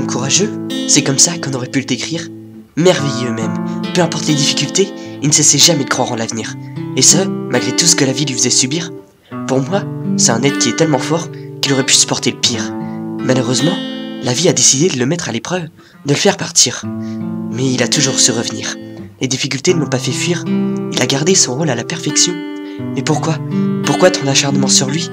courageux, c'est comme ça qu'on aurait pu le décrire. Merveilleux même, peu importe les difficultés, il ne cessait jamais de croire en l'avenir. Et ce, malgré tout ce que la vie lui faisait subir. Pour moi, c'est un être qui est tellement fort qu'il aurait pu supporter le pire. Malheureusement, la vie a décidé de le mettre à l'épreuve, de le faire partir. Mais il a toujours su revenir. Les difficultés ne l'ont pas fait fuir, il a gardé son rôle à la perfection. Mais pourquoi? Pourquoi ton acharnement sur lui?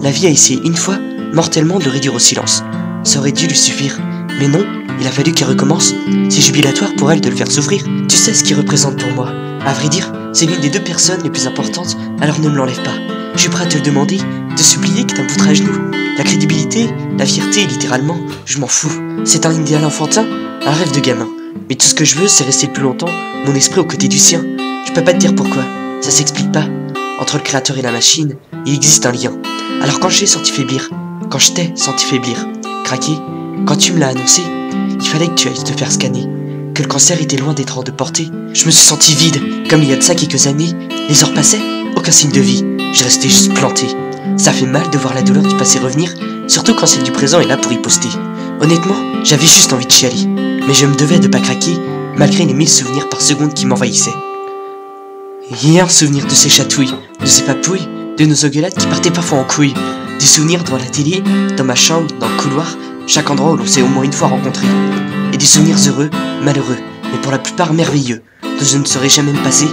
La vie a essayé une fois, mortellement, de le réduire au silence. Ça aurait dû lui suffire. Mais non, il a fallu qu'il recommence. C'est jubilatoire pour elle de le faire souffrir. Tu sais ce qu'il représente pour moi. À vrai dire, c'est l'une des deux personnes les plus importantes, alors ne me l'enlève pas. Je suis prêt à te le demander, te supplier que tu me foutres à genoux. La crédibilité, la fierté, littéralement, je m'en fous. C'est un idéal enfantin, un rêve de gamin. Mais tout ce que je veux, c'est rester le plus longtemps, mon esprit aux côtés du sien. Je peux pas te dire pourquoi, ça s'explique pas. Entre le créateur et la machine, il existe un lien. Alors quand je t'ai senti faiblir, quand je t'ai senti faiblir, craquer, quand tu me l'as annoncé, il fallait que tu ailles te faire scanner, que le cancer était loin d'être hors de portée. Je me suis senti vide, comme il y a de ça quelques années. Les heures passaient, aucun signe de vie, je restais juste planté. Ça fait mal de voir la douleur du passé revenir, surtout quand celle du présent est là pour y poster. Honnêtement, j'avais juste envie de chialer, mais je me devais de pas craquer, malgré les 1000 souvenirs par seconde qui m'envahissaient. Et un souvenir de ces chatouilles, de ces papouilles, de nos engueulades qui partaient parfois en couilles, des souvenirs devant la télé, dans ma chambre, dans le couloir, chaque endroit où l'on s'est au moins une fois rencontré. Et des souvenirs heureux, malheureux, mais pour la plupart merveilleux, dont je ne saurais jamais me passer.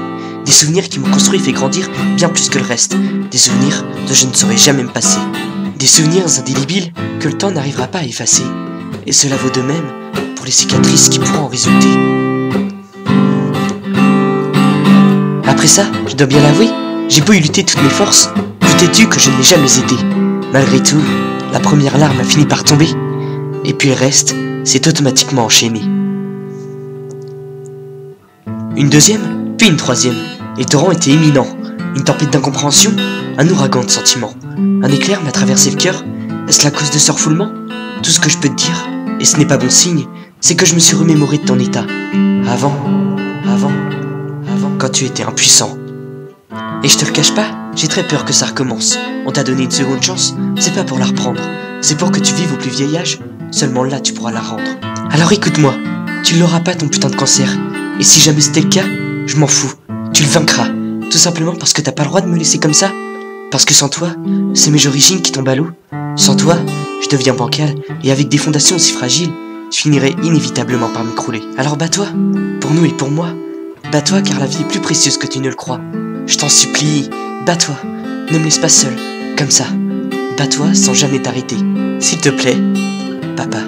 Des souvenirs qui m'ont construit et fait grandir bien plus que le reste. Des souvenirs dont je ne saurais jamais me passer. Des souvenirs indélébiles que le temps n'arrivera pas à effacer. Et cela vaut de même pour les cicatrices qui pourront en résulter. Après ça, je dois bien l'avouer, j'ai beau y lutter toutes mes forces, plus têtu que je ne l'ai jamais été. Malgré tout, la première larme a fini par tomber, et puis le reste s'est automatiquement enchaîné. Une deuxième, puis une troisième. Les torrents étaient imminents. Une tempête d'incompréhension, un ouragan de sentiments. Un éclair m'a traversé le cœur. Est-ce la cause de ce refoulement? Tout ce que je peux te dire, et ce n'est pas bon signe, c'est que je me suis remémoré de ton état. Avant, quand tu étais impuissant. Et je te le cache pas, j'ai très peur que ça recommence. On t'a donné une seconde chance, c'est pas pour la reprendre. C'est pour que tu vives au plus vieil âge, seulement là tu pourras la rendre. Alors écoute-moi, tu l'auras pas ton putain de cancer. Et si jamais c'était le cas, je m'en fous. Tu le vaincras. Tout simplement parce que t'as pas le droit de me laisser comme ça. Parce que sans toi, c'est mes origines qui tombent à l'eau. Sans toi, je deviens bancal. Et avec des fondations aussi fragiles, je finirai inévitablement par m'écrouler. Alors bats-toi, pour nous et pour moi. Bats-toi car la vie est plus précieuse que tu ne le crois. Je t'en supplie, bats-toi. Ne me laisse pas seul, comme ça. Bats-toi sans jamais t'arrêter. S'il te plaît, papa.